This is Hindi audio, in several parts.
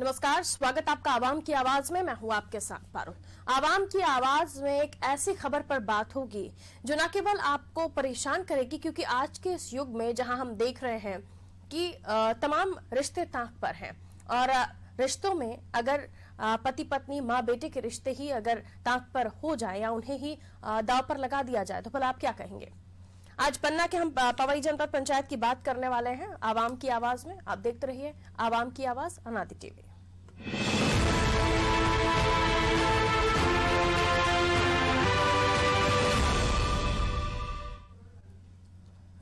नमस्कार, स्वागत आपका आवाम की आवाज में। मैं हूं आपके साथ पारुल। आवाम की आवाज में एक ऐसी खबर पर बात होगी जो न केवल आपको परेशान करेगी, क्योंकि आज के इस युग में जहां हम देख रहे हैं कि तमाम रिश्ते ताक पर हैं और रिश्तों में अगर पति पत्नी माँ बेटे के रिश्ते ही अगर ताक पर हो जाए या उन्हें ही दांव पर लगा दिया जाए तो भला आप क्या कहेंगे। आज पन्ना के हम पवई जनपद पंचायत की बात करने वाले हैं आवाम की आवाज में। आप देखते रहिए आवाम की आवाज, अनादि टीवी।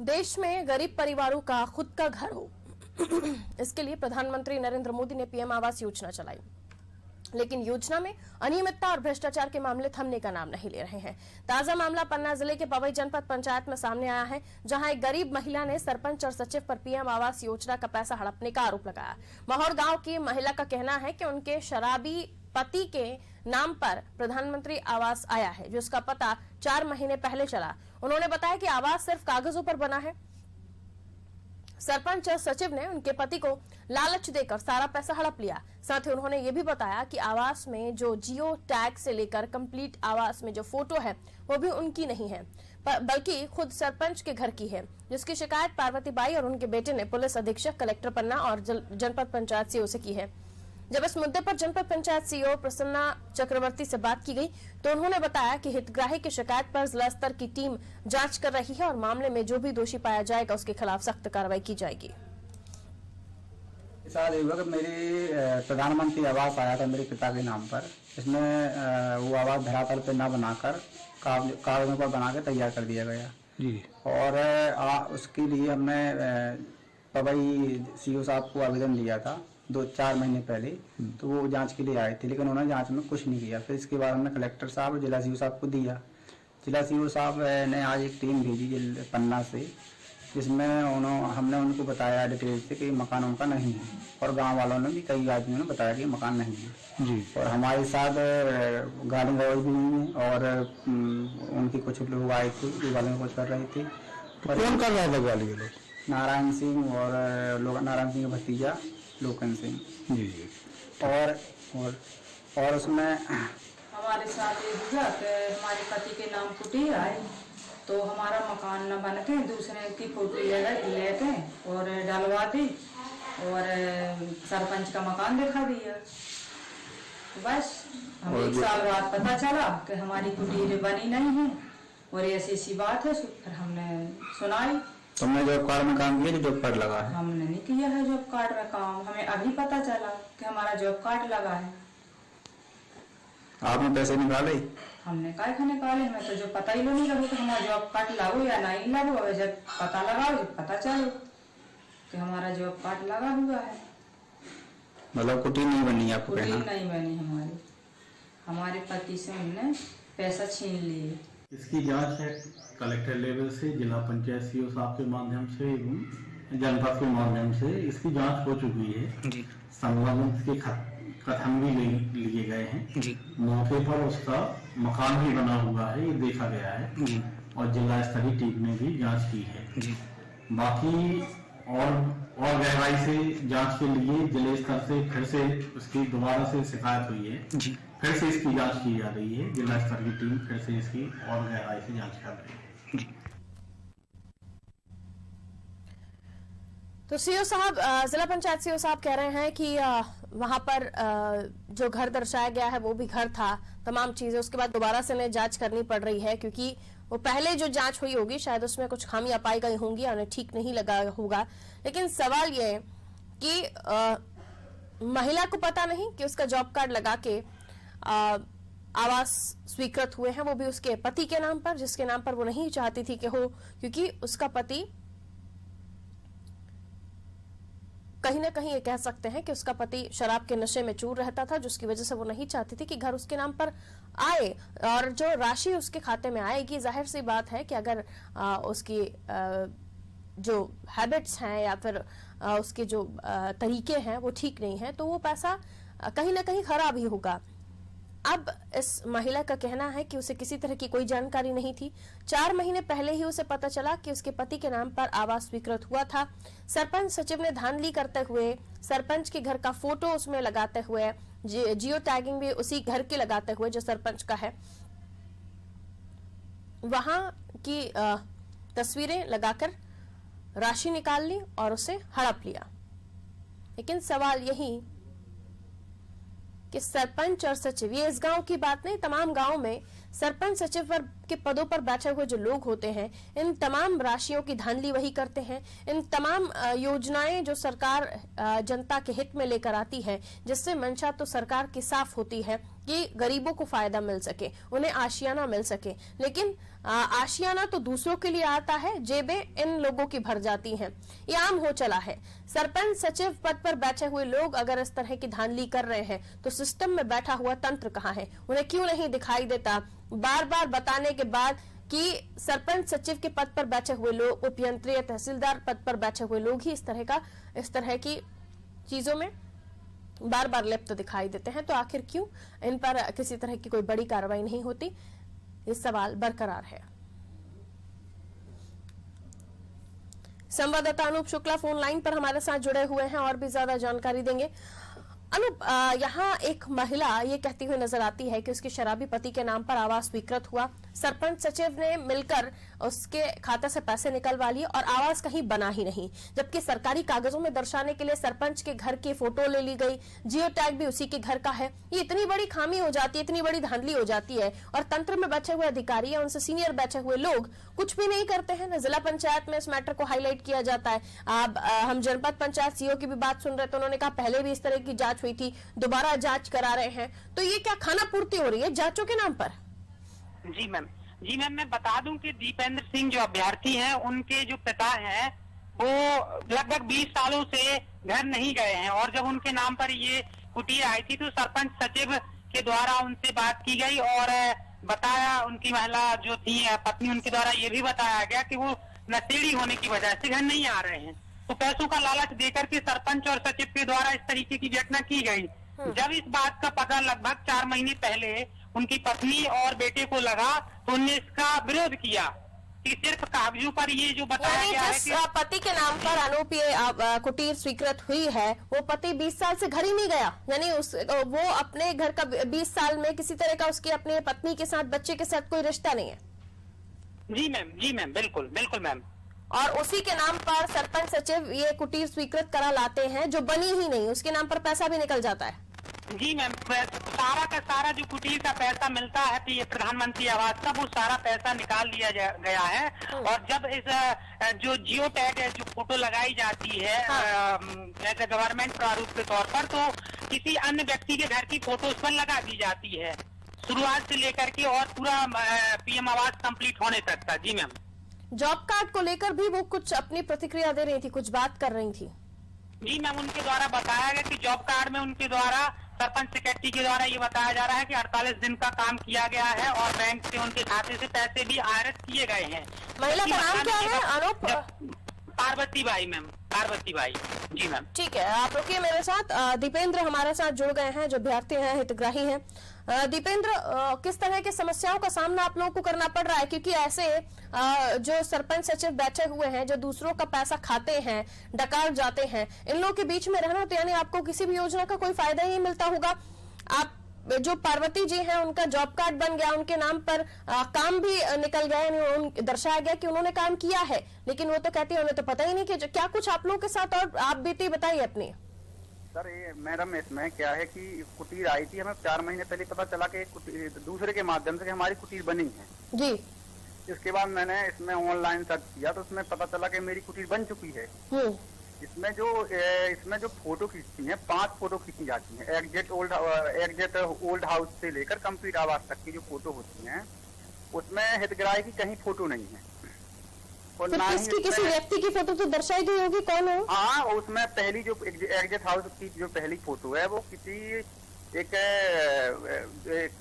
देश में गरीब परिवारों का खुद का घर हो इसके लिए प्रधानमंत्री नरेंद्र मोदी ने पीएम आवास योजना चलाई, लेकिन योजना में अनियमितता और भ्रष्टाचार के मामले थमने का नाम नहीं ले रहे हैं। ताजा मामला पन्ना जिले के पवई जनपद पंचायत में सामने आया है, जहां एक गरीब महिला ने सरपंच और सचिव पर पीएम आवास योजना का पैसा हड़पने का आरोप लगाया। महौर गांव की महिला का कहना है कि उनके शराबी पति के नाम पर प्रधानमंत्री आवास आया है, जिसका पता 4 महीने पहले चला। उन्होंने बताया कि आवास सिर्फ कागजों पर बना है। सरपंच और सचिव ने उनके पति को लालच देकर सारा पैसा हड़प लिया। साथ ही उन्होंने ये भी बताया कि आवास में जो जियो टैग से लेकर कंप्लीट आवास में जो फोटो है वो भी उनकी नहीं है, बल्कि खुद सरपंच के घर की है, जिसकी शिकायत पार्वती बाई और उनके बेटे ने पुलिस अधीक्षक, कलेक्टर पन्ना और जनपद पंचायत सीईओ से की है। जब इस मुद्दे पर जनपद पंचायत सीईओ प्रसन्ना चक्रवर्ती से बात की गई तो उन्होंने बताया कि हितग्राही की शिकायत पर जिला स्तर की टीम जांच कर रही है और मामले में जो भी दोषी पाया जाएगा उसके खिलाफ सख्त कार्रवाई की जाएगी। मेरी प्रधानमंत्री आवास आया था मेरे पिता के नाम पर। इसमें वो आवास धरातल पे न बनाकर कागजों पर बना के तैयार कर दिया गया जी। और उसके लिए हमने पवई सीईओ साहब को आवेदन दिया था 2-4 महीने पहले, तो वो जांच के लिए आए थे, लेकिन उन्होंने जांच में कुछ नहीं किया। फिर इसके बाद हमने कलेक्टर साहब और जिला सीईओ साहब को दिया। जिला सीईओ साहब ने आज एक टीम भेजी पन्ना से, जिसमें हमने उनको बताया डिटेल से कि मकान उनका नहीं है, और गांव वालों ने भी, कई आदमियों ने बताया कि मकान नहीं है जी। और हमारे साथ गाली गलौज भी नहीं है, और उनके कुछ लोग आए थे जो गाली गलौज कर रहे थे। कौन कर रहा था गाली गलौज? नारायण सिंह और नारायण सिंह का भतीजा लोकन सिंह जी जी। और उसमें हमारे साथ ये हुआ कि हमारे पति के नाम कुटी आए तो हमारा मकान न बन के दूसरे की फोटो लेके और डलवा दी और सरपंच का मकान दिखा दिया। बस हम 1 साल बाद पता चला कि हमारी कुटीर बनी नहीं है और ऐसी सी बात है। फिर हमने सुनाई। तुमने जॉब कार्ड में काम किया, जॉब कार्ड लगा है? हमने नहीं किया है जॉब कार्ड में काम, हमें अभी पता चला कि हमारा जॉब कार्ड लगा है। आपने पैसे निकाले? हमने काय निकाले, हमें तो जो पता ही नहीं लगा कि हमारा जॉब कार्ड लागू या नहीं लागू। जब पता लगाओ जब पता चले कि हमारा जॉब कार्ड लगा हुआ है। मतलब कुटी नहीं बनी आपको? कुटी नहीं बनी हमारे पति से हमने पैसा छीन लिए। इसकी जांच है कलेक्टर लेवल से, जिला पंचायत सीईओ साहब के माध्यम से एवं जनपद के माध्यम से इसकी जांच हो चुकी है जी। संबंधित के कथन भी लिए गए हैं जी। मौके पर उसका मकान भी बना हुआ है, ये देखा गया है जी। और जिला स्तरीय टीम ने भी जांच की है जी। बाकी और गहराई से जांच के लिए जिले स्तर से फिर से उसकी दोबारा से शिकायत हुई है जी। फिर से इसकी जांच की जा रही है। जिला स्तर की टीम फिर से इसकी और गहराई से जांच कर रही है जी। तो सीईओ साहब, जिला पंचायत सीईओ साहब कह रहे हैं कि वहां पर जो घर दर्शाया गया है वो भी घर था, तमाम चीजें, उसके बाद दोबारा से उन्हें जांच करनी पड़ रही है, क्योंकि वो पहले जो जांच हुई होगी शायद उसमें कुछ खामियां पाई गई होंगी, उन्हें ठीक नहीं लगा होगा। लेकिन सवाल ये है कि महिला को पता नहीं कि उसका जॉब कार्ड लगा के आवास स्वीकृत हुए हैं, वो भी उसके पति के नाम पर, जिसके नाम पर वो नहीं चाहती थी कि हो, क्योंकि उसका पति कहीं ना कहीं ये कह सकते हैं कि उसका पति शराब के नशे में चूर रहता था, जिसकी वजह से वो नहीं चाहती थी कि घर उसके नाम पर आए और जो राशि उसके खाते में आएगी, जाहिर सी बात है कि अगर उसकी जो हैबिट्स हैं या फिर उसके जो तरीके हैं वो ठीक नहीं है तो वो पैसा कहीं ना कहीं खराब ही होगा। अब इस महिला का कहना है कि उसे किसी तरह की कोई जानकारी नहीं थी। 4 महीने पहले ही उसे पता चला कि उसके पति के नाम पर आवास स्वीकृत हुआ था। सरपंच सचिव ने धांधली करते हुए सरपंच के घर का फोटो उसमें लगाते हुए, जियो टैगिंग भी उसी घर के लगाते हुए जो सरपंच का है, वहां की तस्वीरें लगाकर राशि निकाल ली और उसे हड़प लिया। लेकिन सवाल यही कि सरपंच और सचिव, ये इस गांव की बात नहीं, तमाम गांव में सरपंच सचिव के पदों पर बैठे हुए जो लोग होते हैं, इन तमाम राशियों की धांधली वही करते हैं। इन तमाम योजनाएं जो सरकार जनता के हित में लेकर आती है, जिससे मंशा तो सरकार की साफ होती है कि गरीबों को फायदा मिल सके, उन्हें आशियाना मिल सके, लेकिन आशियाना तो दूसरों के लिए आता है, जेबें इन लोगों की भर जाती हैं। ये आम हो चला है। सरपंच सचिव पद पर बैठे हुए लोग अगर इस तरह की धांधली कर रहे हैं तो सिस्टम में बैठा हुआ तंत्र कहाँ है? उन्हें क्यों नहीं दिखाई देता बार बार बताने के बाद कि सरपंच सचिव के पद पर बैठे हुए लोग, उपयंत्री तहसीलदार पद पर बैठे हुए लोग ही इस तरह की चीजों में बार बार लिप्त दिखाई देते हैं? तो आखिर क्यों इन पर किसी तरह की कोई बड़ी कार्रवाई नहीं होती? ये सवाल बरकरार है। संवाददाता अनूप शुक्ला फोन लाइन पर हमारे साथ जुड़े हुए हैं और भी ज्यादा जानकारी देंगे। अनूप, यहाँ एक महिला ये कहती हुई नजर आती है कि उसके शराबी पति के नाम पर आवास स्वीकृत हुआ, सरपंच सचिव ने मिलकर उसके खाते से पैसे निकलवा लिए और आवास कहीं बना ही नहीं, जबकि सरकारी कागजों में दर्शाने के लिए सरपंच के घर की फोटो ले ली गई, जियो टैग भी उसी के घर का है। ये इतनी बड़ी खामी हो जाती है, इतनी बड़ी धांधली हो जाती है और तंत्र में बैठे हुए अधिकारी या उनसे सीनियर बैठे हुए लोग कुछ भी नहीं करते हैं। न जिला पंचायत में इस मैटर को हाईलाइट किया जाता है। अब हम जनपद पंचायत सीईओ की भी बात सुन रहे थे, उन्होंने कहा पहले भी इस तरह की जांच हुई थी, दोबारा जांच करा रहे हैं। तो ये क्या खाना पूर्ति हो रही है जांचों के नाम पर? जी मैम, मैं बता दूं कि दीपेंद्र सिंह जो अभ्यर्थी हैं, उनके जो पिता हैं वो लगभग 20 सालों से घर नहीं गए हैं और जब उनके नाम पर ये कुटीर आई थी तो सरपंच सचिव के द्वारा उनसे बात की गई और बताया, उनकी महिला जो थी पत्नी, उनके द्वारा ये भी बताया गया कि वो नशेड़ी होने की वजह से घर नहीं आ रहे हैं। तो पैसों का लालच देकर के सरपंच और सचिव के द्वारा इस तरीके की घटना की गई। जब इस बात का पता लगभग 4 महीने पहले उनकी पत्नी और बेटे को लगा तो उन्होंने इसका विरोध किया कि सिर्फ कागजों पर ये जो बताया गया है कि पति के नाम पर अनूप ये कुटीर स्वीकृत हुई है, वो पति 20 साल से घर ही नहीं गया, यानी वो अपने घर का 20 साल में किसी तरह का उसकी अपने पत्नी के साथ, बच्चे के साथ कोई रिश्ता नहीं है। जी मैम, बिल्कुल मैम। और उसी के नाम पर सरपंच सचिव ये कुटीर स्वीकृत करा लाते हैं जो बनी ही नहीं, उसके नाम पर पैसा भी निकल जाता है। जी मैम, सारा का सारा जो कुटीर का पैसा मिलता है ये प्रधानमंत्री आवास का, वो सारा पैसा निकाल लिया गया है। और जब इस जो जियो टैग जो फोटो लगाई जाती है एज ए गवर्नमेंट प्रारूप के तौर पर, तो किसी अन्य व्यक्ति के घर की फोटो उस पर लगा दी जाती है, शुरुआत से लेकर के और पूरा पीएम आवास कंप्लीट होने तक का। जी मैम, जॉब कार्ड को लेकर भी वो कुछ अपनी प्रतिक्रिया दे रही थी, कुछ बात कर रही थी। जी मैम, उनके द्वारा बताया गया कि जॉब कार्ड में उनके द्वारा सरपंच सेक्रेटरी के द्वारा ये बताया जा रहा है कि 48 दिन का काम किया गया है और बैंक से उनके खाते से पैसे भी आयरत किए गए हैं। महिला का नाम क्या है अनूप? पार्वती बाई मैम, पार्वती बाई। जी मैम, ठीक है, आप रुकिए मेरे साथ। दीपेंद्र हमारे साथ जुड़ गए हैं, जो अभ्यर्थी हैं, हितग्राही हैं। दीपेंद्र, किस तरह की समस्याओं का सामना आप लोगों को करना पड़ रहा है? क्योंकि ऐसे जो सरपंच सचिव बैठे हुए हैं, जो दूसरों का पैसा खाते हैं, डकार जाते हैं, इन लोगों के बीच में रहना, तो यानी आपको किसी भी योजना का कोई फायदा ही नहीं मिलता होगा। आप जो पार्वती जी हैं, उनका जॉब कार्ड बन गया, उनके नाम पर काम भी निकल गया, यानी दर्शाया गया कि उन्होंने काम किया है, लेकिन वो तो कहती है उन्हें तो पता ही नहीं कि क्या कुछ आप लोगों के साथ। और आप बीती बताइए अपनी। सर ये मैडम, इसमें क्या है कि कुटीर आई थी, हमें 4 महीने पहले पता चला कि दूसरे के माध्यम से हमारी कुटीर बनी है जी। इसके बाद मैंने इसमें ऑनलाइन सर्च किया तो उसमें पता चला कि मेरी कुटीर बन चुकी है। इसमें जो फोटो खींचती हैं, 5 फोटो खींची जाती हैं, एग्जैक्ट ओल्ड हाउस से लेकर कंप्लीट आवास तक की जो फोटो होती हैं, उसमें हितग्राही की कहीं फोटो नहीं है। और तो किसी व्यक्ति की फोटो तो दर्शाई गई होगी, कौन हो? हाँ, उसमें पहली जो एग्जैक्ट हाउस की जो पहली फोटो है वो किसी एक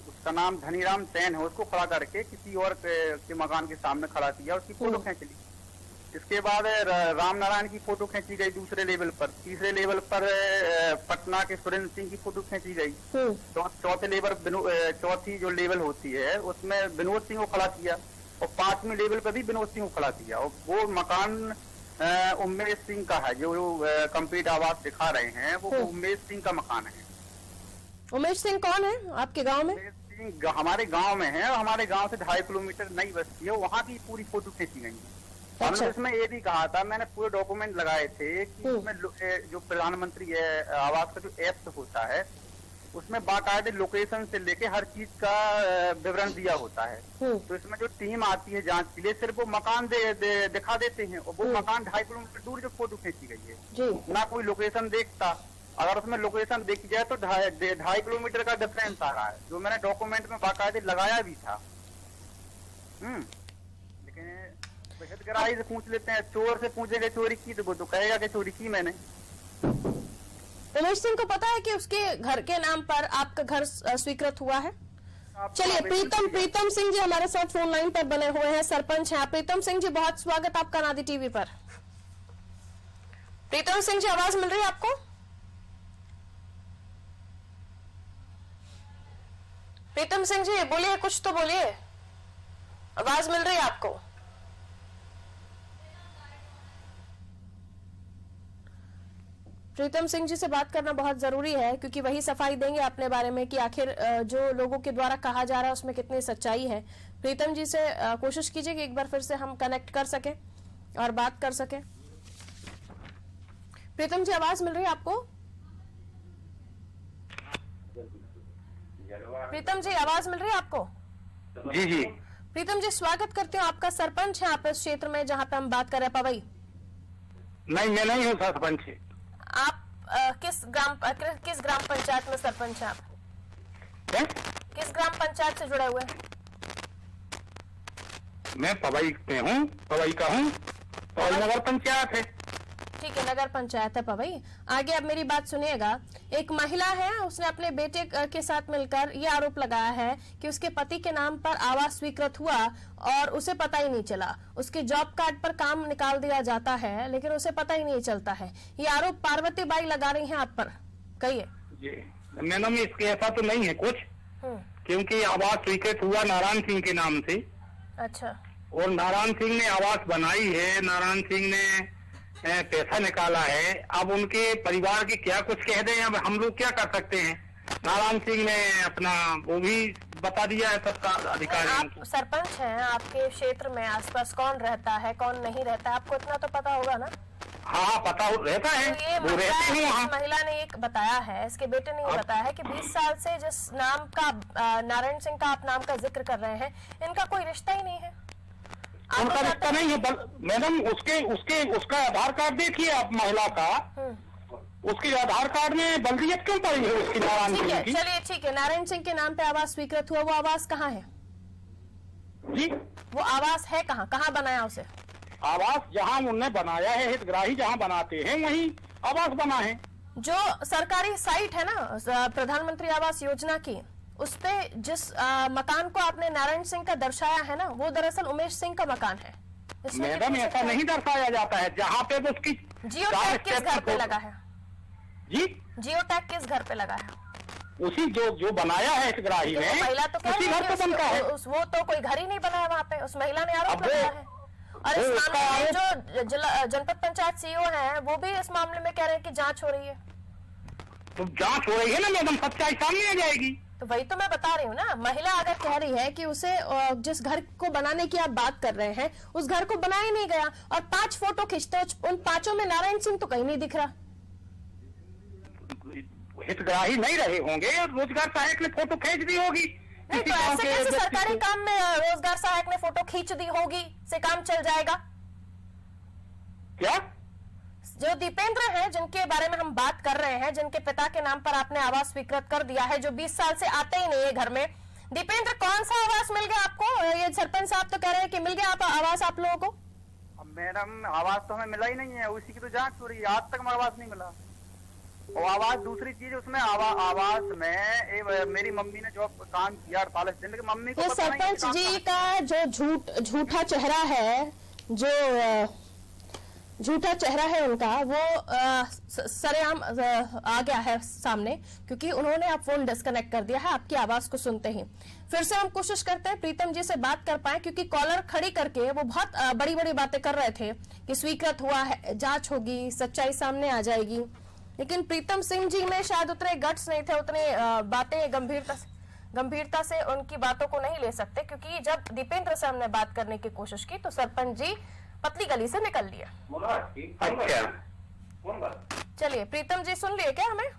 उसका नाम धनीराम सेन है, उसको खड़ा करके किसी और के मकान के सामने खड़ा किया, उसकी फोटो खींच ली। इसके बाद राम नारायण की फोटो खींची गई दूसरे लेवल पर। तीसरे लेवल पर पटना के सुरेंद्र सिंह की फोटो खींची गई। चौथे लेवल चौथी जो लेवल होती है उसमें विनोद सिंह को खड़ा किया, और 5वीं लेवल पर भी विनोद सिंह को खड़ा किया। और वो मकान उमेश सिंह का है, जो कंप्लीट आवास दिखा रहे हैं वो उमेश सिंह का मकान है। उमेश सिंह कौन है आपके गांव में? उमेश सिंह हमारे गांव में है, और हमारे गांव से 2.5 किलोमीटर नई बस्ती है, वहाँ की पूरी फोटो खींची गई है। हमने इसमें ये भी कहा था, मैंने पूरे डॉक्यूमेंट लगाए थे कि उसमें जो प्रधानमंत्री आवास का जो ऐप होता है उसमें बाकायदे लोकेशन से लेके हर चीज का विवरण दिया होता है। तो इसमें जो टीम आती है जांच के लिए सिर्फ वो मकान दिखा देते हैं, और वो मकान 2.5 किलोमीटर दूर जो फोटो खींची गई है ना कोई लोकेशन देखता। अगर उसमें लोकेशन देखी जाए तो 2.5 किलोमीटर का डिफरेंस आ रहा है, जो मैंने डॉक्यूमेंट में बाकायदे लगाया भी था। लेकिन हितग्राही से पूछ लेते हैं, चोर से पूछेंगे चोरी की तो वो तो कहेगा कि चोरी की मैंने। उमेश सिंह को पता है कि उसके घर के नाम पर आपका घर स्वीकृत हुआ है? चलिए, प्रीतम सिंह जी हमारे साथ फोन लाइन पर बने हुए हैं, सरपंच हैं। प्रीतम सिंह जी, बहुत स्वागत आपका नादी टीवी पर। प्रीतम सिंह जी, आवाज मिल रही है आपको? प्रीतम सिंह जी बोलिए, कुछ तो बोलिए, आवाज मिल रही है आपको? प्रीतम सिंह जी से बात करना बहुत जरूरी है, क्योंकि वही सफाई देंगे अपने बारे में कि आखिर जो लोगों के द्वारा कहा जा रहा है उसमें कितनी सच्चाई है। प्रीतम जी से कोशिश कीजिए कि एक बार फिर से हम कनेक्ट कर सके और बात कर सके। प्रीतम जी, आवाज मिल रही है आपको? प्रीतम जी, आवाज मिल रही है आपको? जी जी। प्रीतम जी, स्वागत करती हूँ आपका। सरपंच है आप इस क्षेत्र में जहाँ पे हम बात कर रहे हैं, पवई? नहीं, मैं नहीं हूँ सरपंच। आप किस ग्राम पंचायत में सरपंच हैं आप? किस ग्राम पंचायत से जुड़े हुए हैं? मैं पवई में हूँ, पवई का हूँ, पवई नगर पंचायत है। ठीक है, नगर पंचायत है पवई। आगे अब मेरी बात सुनिएगा। एक महिला है, उसने अपने बेटे के साथ मिलकर ये आरोप लगाया है कि उसके पति के नाम पर आवास स्वीकृत हुआ और उसे पता ही नहीं चला। उसके जॉब कार्ड पर काम निकाल दिया जाता है लेकिन उसे पता ही नहीं चलता है। ये आरोप पार्वती बाई लगा रही हैं आप पर, कहिए। जी मैडम, इसके ऐसा तो नहीं है कुछ, क्योंकि आवास स्वीकृत हुआ नारायण सिंह के नाम से। अच्छा। और नारायण सिंह ने आवास बनाई है, नारायण सिंह ने पैसा निकाला है। अब उनके परिवार के क्या कुछ कह दें, अब हम लोग क्या कर सकते हैं। नारायण सिंह ने अपना वो भी बता दिया है सबका अधिकारी। आप सरपंच हैं, आपके क्षेत्र में आसपास कौन रहता है कौन नहीं रहता है आपको इतना तो पता होगा ना? हाँ, पता रहता है। तो ये वो रहते हैं वहाँ। महिला ने एक बताया है, इसके बेटे ने ये बताया है कि 20 साल से जिस नाम का नारायण सिंह का आप नाम का जिक्र कर रहे हैं, इनका कोई रिश्ता ही नहीं है। उनका रिश्ता नहीं है मैडम। उसका आधार कार्ड देखिए आप, महिला का उसके आधार कार्ड में बल्दियत क्यों पड़ी है उसकी नारायण सिंह की? चलिए ठीक है, नारायण सिंह के नाम पे आवास स्वीकृत हुआ, वो आवास कहाँ है जी? वो आवास है कहाँ, कहाँ बनाया उसे? आवास जहाँ उन्होंने बनाया है, हितग्राही जहाँ बनाते हैं वहीं आवास बना है। जो सरकारी साइट है ना प्रधानमंत्री आवास योजना की, उस पे जिस मकान को आपने नारायण सिंह का दर्शाया है ना, वो दरअसल उमेश सिंह का मकान है। मैडम, ऐसा नहीं दर्शाया जाता है। जहाँ पे उसकी जियो टैग किस घर पे लगा है? जी, जियो टैग किस घर पे लगा है? उसी जो बनाया है हितग्राही ने, महिला तो उसी घर पे बनता है। वो तो कोई घर ही नहीं बनाया वहाँ पे, उस महिला ने आरोप लगाया है। और इस मामले में जो जनपद पंचायत सीईओ हैं, वो भी इस मामले में कह रहे हैं कि जांच हो रही है। तो जांच हो रही है ना मैडम, सच्चाई सामने आ जाएगी। तो वही तो मैं बता रही हूँ ना, महिला अगर कह रही है कि उसे जिस घर को बनाने की आप बात कर रहे हैं उस घर को बनाया नहीं गया, और 5 फोटो खींचते उन 5 में नारायण सिंह तो कहीं नहीं दिख रहा। हितग्राही नहीं रहे होंगे, रोजगार सहायक ने फोटो खींच दी होगी। नहीं तो ऐसे कैसे सरकारी काम में रोजगार सहायक ने फोटो खींच दी होगी से काम चल जाएगा? क्या? जो दीपेंद्र हैं, जिनके बारे में हम बात कर रहे हैं, जिनके पिता के नाम पर आपने आवास स्वीकृत कर दिया है, जो 20 साल से आते ही नहीं है घर में, दीपेंद्र कौन सा आवास मिल गया आपको? ये सरपंच साहब तो कह रहे हैं कि मिल गया आवास आप लोगों को। मैडम, आवास तो हमें मिला ही नहीं है, उसी की तो जांच हो रही है। आज तक हमें आवास नहीं मिला। और आवास दूसरी चीज, उसमें आवास में मेरी मम्मी ने जो काम किया 48 दिन के, मम्मी को सरपंच जी का जो झूठा चेहरा है, जो झूठा चेहरा है उनका वो सरेआम आ गया है सामने, क्योंकि उन्होंने अब फोन डिस्कनेक्ट कर दिया है आपकी आवाज को सुनते ही। फिर से हम कोशिश करते हैं प्रीतम जी से बात कर पाए, क्योंकि कॉलर खड़ी करके वो बहुत बड़ी बड़ी बातें कर रहे थे कि स्वीकृत हुआ है, जांच होगी, सच्चाई सामने आ जाएगी, लेकिन प्रीतम सिंह जी में शायद उतने गट्स नहीं थे, उतने बातें गंभीरता से उनकी बातों को नहीं ले सकते, क्योंकि जब दीपेंद्र से हमने बात करने की कोशिश की तो सरपंच जी पतली गली से निकल लिया। चलिए प्रीतम जी सुन लिए क्या हमें?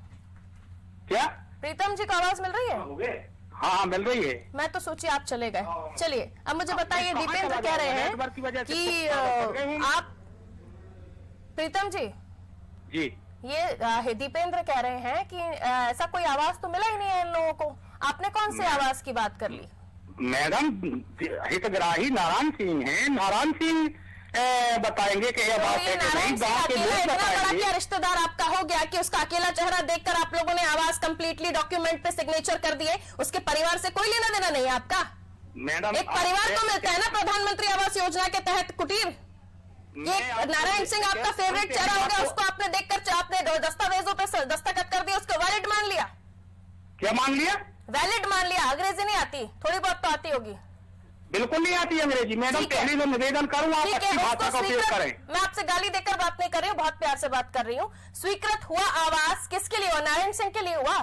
क्या प्रीतम जी को आवाज मिल रही है? हाँ मिल रही है। मैं तो सोची आप चले गए। चलिए अब मुझे बताइए, दीपेंद्र कह रहे हैं कि आप प्रीतम जी ये दीपेंद्र कह रहे हैं कि ऐसा कोई आवाज तो मिला ही नहीं है इन लोगों को, आपने कौन से आवाज की बात कर ली? मैडम हितग्राही नारायण सिंह हैं, नारायण सिंह बताएंगे कि यह बात है कि नहीं, गांव के लोग बताएंगे। क्या रिश्तेदार आपका हो गया कि उसका अकेला चेहरा देखकर आप लोगों ने आवाज कंप्लीटली डॉक्यूमेंट पे सिग्नेचर कर दिए? उसके परिवार से कोई लेना देना नहीं है आपका? मैडम एक परिवार को मिलता है ना प्रधानमंत्री आवास योजना के तहत कुटीर। ये नारायण सिंह आपका फेवरेट चेहरा हो गया, उसको आपने देखकर आपने दस्तावेजों पे दस्तखत कर दिया, उसको वैलिड मान लिया। क्या मान लिया? वैलिड मान लिया। अंग्रेजी नहीं आती? थोड़ी बहुत तो आती होगी। बिल्कुल नहीं आती अंग्रेजी मैडम, पहले तो निवेदन करूँ आप अच्छी भाषा का उपयोग करें। मैं आपसे गाली देकर बात नहीं कर रही हूँ, बहुत प्यार से बात कर रही हूँ। स्वीकृत हुआ आवास किसके लिए हुआ? नारायण सिंह के लिए हुआ,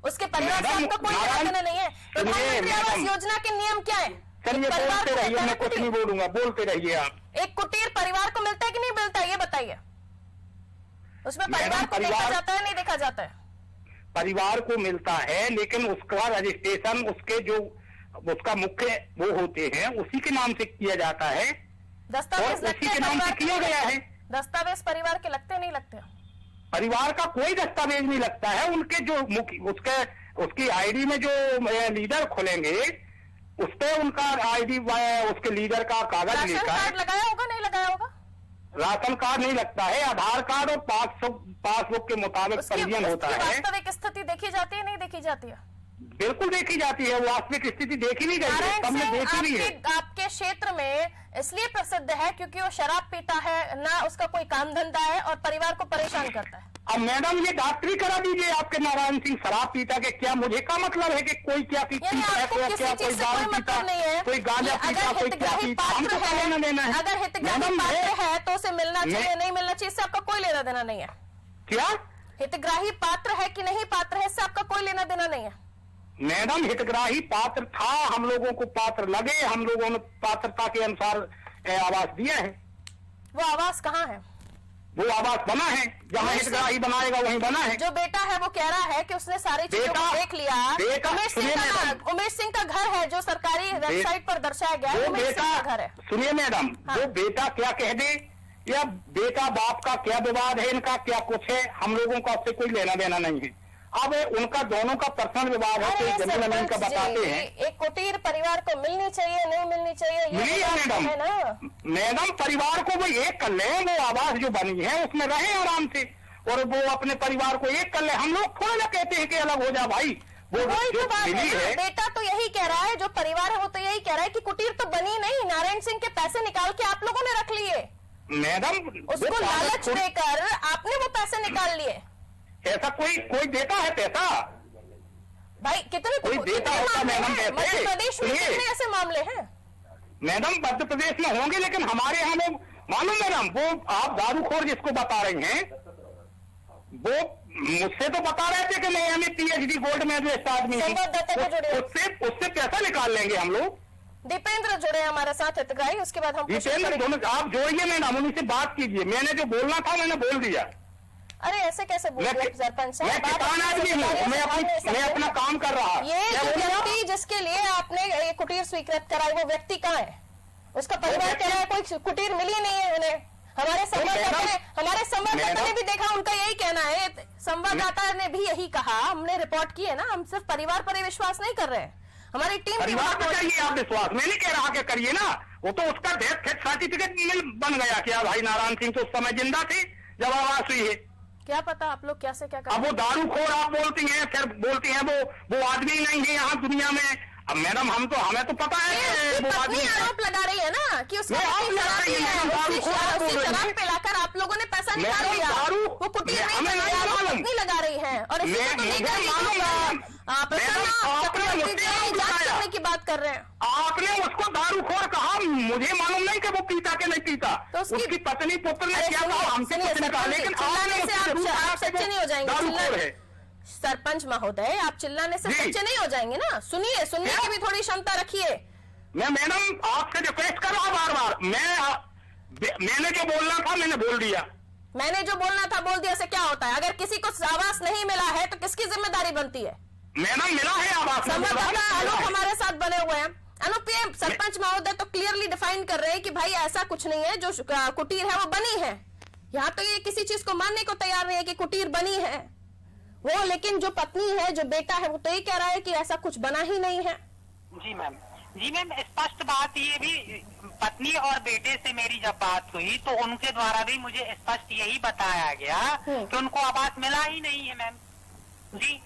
उसके परिवार से आपका कोई लेना देना नहीं है। प्रधानमंत्री आवास योजना के नियम क्या है? चलिए बोलते रहिए, मैं कुछ नहीं बोलूंगा, बोलते रहिए आप। एक कुटीर परिवार को मिलता है कि नहीं मिलता है, ये बताइए। उसमें परिवार को देखा जाता है नहीं देखा जाता है? परिवार को मिलता है, लेकिन उसका रजिस्ट्रेशन उसका मुख्य वो होते हैं उसी के नाम से किया जाता है, दस्तावेज उसी के नाम से किया गया है। दस्तावेज परिवार के लगते नहीं लगते? परिवार का कोई दस्तावेज नहीं लगता है, उनके जो उसकी आईडी में जो लीडर खुलेंगे उस पर उनका आईडी उसके लीडर का कागज लेकर। राशन कार्ड लगाया होगा नहीं लगाया होगा? राशन कार्ड नहीं लगता है, आधार कार्ड और पासबुक के मुताबिक पंजीयन होता है। वास्तविक स्थिति देखी जाती है नहीं देखी जाती है? बिल्कुल देखी जाती है, वास्तविक स्थिति देखी नहीं गई है, हमने देखी भी है। आपके क्षेत्र में इसलिए प्रसिद्ध है क्योंकि वो शराब पीता है, ना उसका कोई काम धंधा है और परिवार को परेशान करता है। अब मैडम ये डॉक्टरी करा दीजिए आपके नारायण सिंह शराब पीता के, क्या मुझे क्या मतलब है कि कोई क्या पीता है, क्या कोई दारू पीता, कोई गांजा पीता, कोई क्या पीता, हमको क्या लेना देना है? अगर हितग्राही पात्र है तो उसे मिलना चाहिए, नहीं मिलना चाहिए, इससे आपका कोई लेना देना नहीं है। क्या हितग्राही पात्र है कि नहीं पात्र है, इससे आपका कोई लेना देना नहीं है। मैडम हितग्राही पात्र था, हम लोगों को पात्र लगे, हम लोगों ने पात्रता के अनुसार आवास दिया है। वो आवास कहाँ है? वो आवास बना है, जहाँ हितग्राही बनाएगा वहीं बना है। जो बेटा है वो कह रहा है कि उसने सारी चीजों को देख लिया। उमेश सिंह का घर है जो सरकारी वेबसाइट पर दर्शाया गया है, उमेश सिंह का घर है। सुनिए मैडम, जो बेटा क्या कह दे या बेटा बाप का क्या विवाद है, इनका क्या कुछ है, हम लोगों का उससे कोई लेना देना नहीं है। अब उनका दोनों का पर्सनल विवाद है, कोई जमीन जमीन का बताते हैं। एक कुटीर परिवार को मिलनी चाहिए नहीं मिलनी चाहिए, मिली है मैडम, है ना मैडम। परिवार को वो एक कर ले, वो आवास जो बनी है उसमें रहे आराम से, और वो अपने परिवार को एक कर ले। हम लोग थोड़ा ना कहते हैं कि अलग हो जा भाई, वो जो मिली है। बेटा तो यही कह रहा है, जो परिवार है वो तो यही कह रहा है कि कुटीर तो बनी नहीं, नारायण सिंह के पैसे निकाल के आप लोगों ने रख लिए मैडम। उसको लालच देकर आपने वो पैसे निकाल लिए। ऐसा कोई देता है पैसा भाई? कितने कोई देता होता मैडम? मध्य प्रदेश में कितने ऐसे मामले हैं मैडम? मध्य प्रदेश में होंगे, लेकिन हमारे यहाँ लोग मालूम मैडम, वो आप दारूखोर जिसको बता रही हैं, वो मुझसे तो बता रहे थे कि नहीं हमें PhD गोल्ड मेडलिस्ट आदमी है, उससे पैसा निकाल लेंगे हम लोग। दीपेंद्र जुड़े हमारे साथ हितग्राही, उसके बाद हम दीपेंद्र दोनों आप जोड़िए मैडम, उन्हीं से बात कीजिए। मैंने जो बोलना था मैंने बोल दिया। अरे ऐसे कैसे बोल रहे सरपंच? मैं किसान आदमी हूँ, मैं अपना काम कर रहा। ये व्यक्ति जिसके लिए आपने ये कुटीर स्वीकृत कराई, वो व्यक्ति कहाँ है? उसका परिवार कह रहा है कोई कुटीर मिली नहीं है उन्हें। हमारे संवाददाता ने भी देखा, उनका यही कहना है, संवाददाता ने भी यही कहा, हमने रिपोर्ट की है ना, हम सिर्फ परिवार पर विश्वास नहीं कर रहे हैं, हमारी टीम परिवार पर चाहिए आप विश्वास। मैं नहीं कह रहा कि करिए ना, वो तो उसका डेथ सर्टिफिकेट बन गया। क्या भाई नारायण सिंह तो उस समय जिंदा थे जब आवास हुई है? क्या पता आप लोग कैसे क्या अब वो दारूखोर आप बोलती हैं, फिर बोलती हैं वो आदमी नहीं है यहाँ दुनिया में, अब मैडम हमें तो पता है उसकी वो पत्नी आदमी है। आरोप लगा रही है ना कि उसकी नहीं, पत्नी आप लगा शराबी रही हैं, है, दारू उसकी खोर बोल रही शराब हैं। पिलाकर आप लोगों ने पैसा निकाल मैडम, लिया। दारू- वो कुटीर नहीं हमें बनाया, नहीं वो मालूम। पत्नी लगा रही है और इसी को तो मुझे लेकर ही मालूम है। प्रसन्ना मैडम, आपने चक्रवर्ती मुझे जी नहीं जांच बताया। करने की बात कर रहे हैं। आपने उसको दारूखोर कहा, मुझे मालूम नहीं कि वो पीता कि नहीं पीता। तो उसकी पत्नी पुत्र ने अरे क्या सुनिए, कहा, हमसे सुनिए, कुछ नहीं कहा, सरपंच, लेकिन चिल्लाने आपने से मुझसे जरूर कहा आप कि सच्चे वो नहीं हो जाएंगे। दारूखोर है। सरपंच महोदय, आप चिल्लाने से जी। सच्चे नहीं हो जाएंगे ना। सुनिए, सुनने क्या? की भी थोड़ी क्षमता रखिए। मैं मैडम आपसे रिक्वेस्ट कर रहा हूँ बार बार, मैंने जो बोलना था मैंने बोल दिया। मैंने जो बोलना था बोल दिया से क्या होता है? अगर किसी को आवास नहीं मिला है तो किसकी जिम्मेदारी बनती है? मैडम मिला है आवास। संवाददाता अनूप हमारे साथ बने हुए हैं। अनूप, ये सरपंच महोदय तो क्लियरली डिफाइन कर रहे हैं कि भाई ऐसा कुछ नहीं है, जो कुटीर है वो बनी है। यहाँ तो ये किसी चीज को मानने को तैयार नहीं है कि कुटीर बनी है वो, लेकिन जो पत्नी है, जो बेटा है, वो तो ये कह रहा है कि ऐसा कुछ बना ही नहीं है। जी मैम, स्पष्ट बात ये भी, पत्नी और बेटे से मेरी जब बात हुई तो उनके द्वारा भी मुझे स्पष्ट यही बताया गया कि उनको आवास मिला ही नहीं है मैम। जी,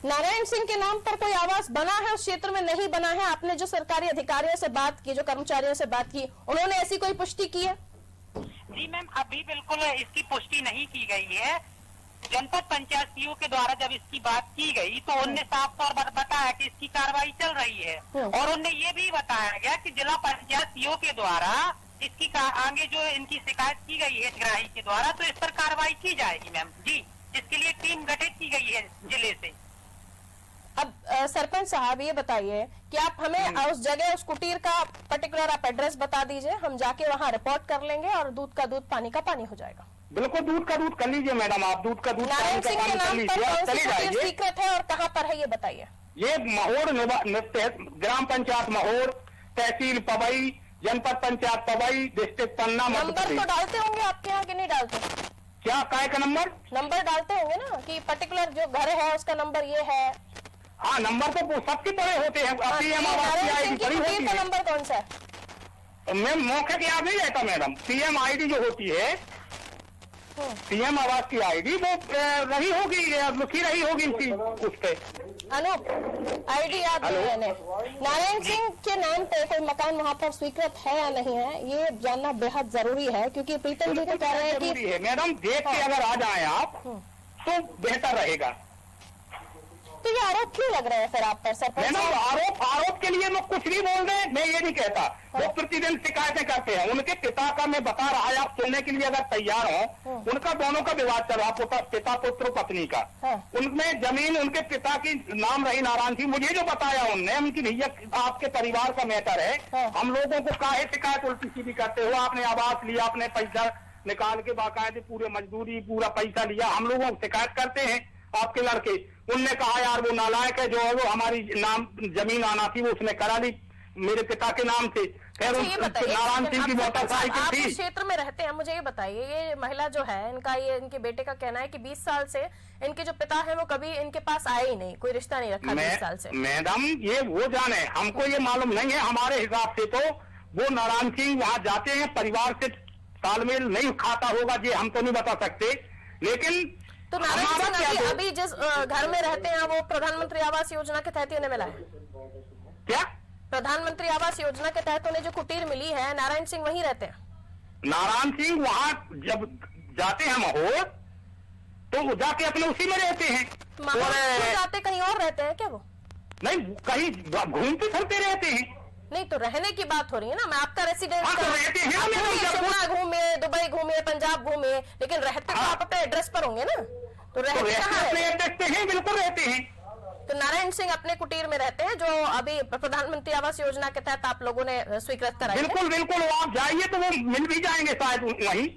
नारायण सिंह के नाम पर कोई आवास बना है उस क्षेत्र में? नहीं बना है। आपने जो सरकारी अधिकारियों से बात की, जो कर्मचारियों से बात की, उन्होंने ऐसी कोई पुष्टि की है? जी मैम, अभी बिल्कुल इसकी पुष्टि नहीं की गई है। जनपद पंचायत सीओ के द्वारा जब इसकी बात की गई तो उनने साफ तौर पर बताया कि इसकी कार्रवाई चल रही है, और उनने ये भी बताया गया कि जिला पंचायत सीओ के द्वारा इसकी आगे जो इनकी शिकायत की गई है हितग्राही के द्वारा, तो इस पर कार्रवाई की जाएगी मैम। जी, इसके लिए टीम गठित की गई है जिले से। अब सरपंच साहब ये बताइए कि आप हमें उस जगह, उस कुटीर का पर्टिकुलर आप एड्रेस बता दीजिए, हम जाके वहाँ रिपोर्ट कर लेंगे और दूध का दूध पानी का पानी हो जाएगा। बिल्कुल, दूध का दूध कर लीजिए मैडम, आप दूध का दूध नारायण सिंह के नाम पर कौन सी चली कुटीर जाइए। स्वीकृत है और कहाँ पर है ये बताइए। ये महोर ग्राम पंचायत महोर, तहसील पवई, जनपद पंचायत पवई, डिस्ट्रिक्ट पन्ना, मध्य नंबर तो प्रदेश। डालते होंगे आपके यहाँ कि नहीं डालते? क्या काय का नंबर डालते होंगे ना कि पर्टिकुलर जो घर है उसका नंबर ये है। हाँ, नंबर तो सबके बड़े होते हैं। पीएम आवास की नारायण आईडी सिंह की बड़ी कुटीर होती का है। नंबर कौन सा है? मैं मौके की याद नहीं रहता मैडम। पीएम आईडी जो होती है, पीएम आवास की आईडी वो रही होगी, लिखी रही होगी उस पे। अनूप, आईडी याद नहीं है इन्हें। नारायण सिंह के नाम पे कोई मकान वहाँ पर स्वीकृत है या नहीं है, ये जानना बेहद जरूरी है, क्योंकि प्रीतम जी तो कह रहे हैं जरूरी कि है मैडम, देख के अगर आ जाए आप तो बेहतर रहेगा। तो ये आरोप क्यों लग रहे हैं फिर आप पर सरपंच मैडम, साहब? आरोप के लिए लोग कुछ नहीं बोल रहे, मैं ये नहीं कहता। वो प्रतिदिन शिकायतें करते हैं। उनके पिता का मैं बता रहा है, आप सुनने के लिए अगर तैयार हो, उनका दोनों का विवाद चल रहा, पिता पुत्र पत्नी का। उनमें जमीन उनके पिता की नाम रही नारायण थी। मुझे जो बताया उनने, उनकी भैया आपके परिवार का मैटर है, हम लोगों को काहे शिकायत उल्टी सीधी करते हो? आपने आवास लिया, आपने पैसा निकाल के बाकायदे पूरे मजदूरी पूरा पैसा लिया, हम लोगों को शिकायत करते हैं आपके लड़के। उनने कहा यार वो नालायक है, जो है वो हमारी नाम जमीन आना थी वो उसने करा ली मेरे पिता के नाम से। खैर ये बताइए, नारायण सिंह की आप मोटरसाइकिल इस थी। क्षेत्र में रहते हैं, मुझे ये बताइए, ये महिला जो है, इनके बेटे का कहना है कि 20 साल से इनके जो पिता है वो कभी इनके पास आए ही नहीं, कोई रिश्ता नहीं रखा 20 साल से। मैडम, ये वो जाने, हमको ये मालूम नहीं है। हमारे हिसाब से तो वो नारायण सिंह वहाँ जाते हैं, परिवार से तालमेल नहीं खाता होगा, ये हम तो नहीं बता सकते। लेकिन तो नारायण सिंह अभी जिस घर में रहते हैं वो प्रधानमंत्री आवास योजना के तहत उन्हें मिला है क्या? प्रधानमंत्री आवास योजना के तहत उन्हें जो कुटीर मिली है, नारायण सिंह वहीं रहते हैं? नारायण सिंह वहाँ जब जाते हैं महोर तो वो जाके अपने उसी में रहते हैं। महाराष्ट्र जाते कहीं और रहते हैं क्या वो? नहीं, कहीं घूमते फिरते रहते हैं। नहीं, तो रहने की बात हो रही है ना। मैं आपका रेसिडेंस हाँ, तो रहते हैं ना, शिमला घूमे, दुबई घूमे, पंजाब घूमे, लेकिन रहते तो आप अपने एड्रेस पर होंगे ना। तो रहते कहाँ अपने है? एड्रेस पे हैं, बिल्कुल रहते हैं। तो नारायण सिंह अपने कुटीर में रहते हैं, जो अभी प्रधानमंत्री आवास योजना के तहत आप लोगों ने स्वीकृत कराई है। बिल्कुल बिल्कुल, आप जाइए तो वो मिल भी जाएंगे शायद वहीं।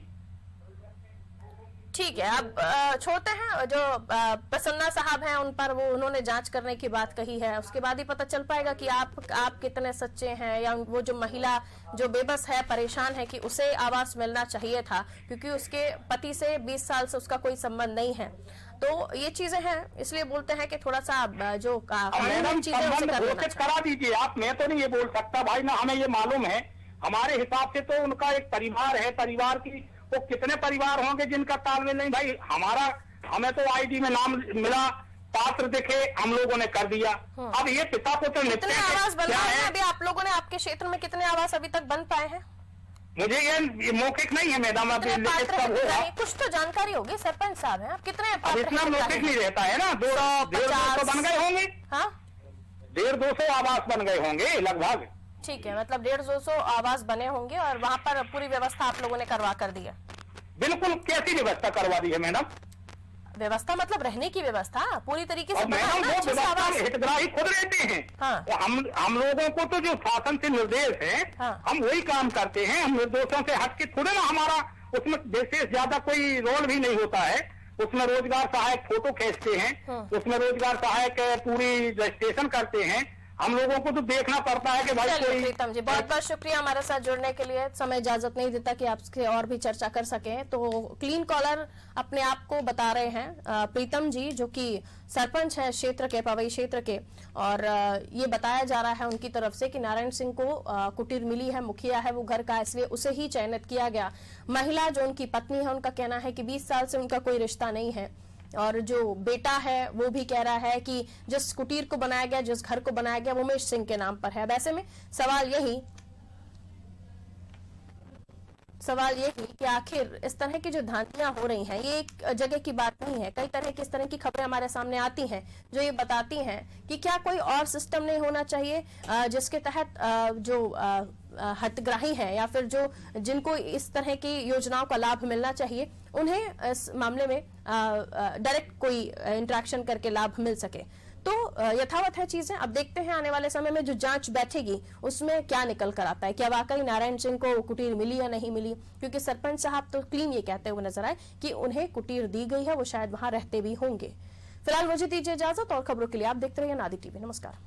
ठीक है, अब छोड़ते हैं। जो प्रसन्ना साहब हैं उन पर उन्होंने जांच करने की बात कही है, उसके बाद ही पता चल पाएगा कि आप कितने सच्चे हैं, या वो जो महिला जो बेबस है, परेशान है, कि उसे आवास मिलना चाहिए था क्योंकि उसके पति से 20 साल से उसका कोई संबंध नहीं है। तो ये चीजें हैं, इसलिए बोलते हैं कि थोड़ा सा जो मैडम, चीजें उसे संबंध कर लेना घोषित चाहिए। करा दीजिए आप। मैं तो नहीं ये बोल सकता भाई, ना हमें ये मालूम है। हमारे हिसाब से तो उनका एक परिवार है, परिवार की वो कितने परिवार होंगे जिनका तालमेल नहीं भाई। हमें तो आईडी में नाम मिला, पात्र दिखे हम लोगों ने कर दिया। अब ये पिता पुत्र कितने आवास बन पाए हैं अभी आप लोगों ने? आपके क्षेत्र में कितने आवास अभी तक बन पाए हैं? मुझे ये मौखिक नहीं है मैडम, कुछ तो जानकारी होगी, सरपंच साहब हैं आप, कितने? अब इतना मौखिक नहीं रहता है ना, 150 बन गए होंगे। हाँ, 150 आवास बन गए होंगे लगभग। ठीक है, मतलब 150 आवास बने होंगे और वहाँ पर पूरी व्यवस्था आप लोगों ने करवा कर दी है? बिल्कुल। कैसी व्यवस्था करवा दी है मैडम? व्यवस्था मतलब रहने की व्यवस्था पूरी तरीके से मैडम वो व्यवस्था हितग्राही खुद रहते हैं। हाँ। हम लोगों को तो जो शासन से निर्देश है, हाँ। हम वही काम करते हैं। हम निर्देशों से हट के थोड़े ना, हमारा उसमें विशेष ज्यादा कोई रोल भी नहीं होता है। उसमें रोजगार सहायक फोटो खींचते हैं, उसमें रोजगार सहायक पूरी रजिस्ट्रेशन करते हैं। हम लोगों को तो देखना पड़ता है कि भाई कोई। प्रीतम जी बहुत बहुत शुक्रिया हमारे साथ जुड़ने के लिए। समय इजाजत नहीं देता कि आपसे और भी चर्चा कर सके, तो क्लीन कॉलर अपने आप को बता रहे हैं प्रीतम जी, जो कि सरपंच है क्षेत्र के, पवई क्षेत्र के, और ये बताया जा रहा है उनकी तरफ से कि नारायण सिंह को कुटीर मिली है, मुखिया है वो घर का, इसलिए उसे ही चयनित किया गया। महिला जो उनकी पत्नी है उनका कहना है कि 20 साल से उनका कोई रिश्ता नहीं है, और जो बेटा है वो भी कह रहा है कि जिस कुटीर को बनाया गया, जिस घर को बनाया गया, वो उमेश सिंह के नाम पर है। वैसे में सवाल यही कि आखिर इस तरह की जो धांधलियां हो रही हैं, ये एक जगह की बात नहीं है। कई तरह की इस तरह की खबरें हमारे सामने आती हैं जो ये बताती हैं कि क्या कोई और सिस्टम नहीं होना चाहिए जिसके तहत जो हितग्राही है या फिर जो जिनको इस तरह की योजनाओं का लाभ मिलना चाहिए, उन्हें इस मामले में डायरेक्ट कोई इंटरेक्शन करके लाभ मिल सके। तो यथावत है चीजें। अब देखते हैं आने वाले समय में जो जांच बैठेगी उसमें क्या निकल कर आता है, क्या वाकई नारायण सिंह को कुटीर मिली या नहीं मिली, क्योंकि सरपंच साहब तो क्लीन ये कहते हुए नजर आए कि उन्हें कुटीर दी गई है, वो शायद वहां रहते भी होंगे। फिलहाल मुझे दीजिए इजाजत, और खबरों के लिए आप देखते रहिए नादी टीवी। नमस्कार।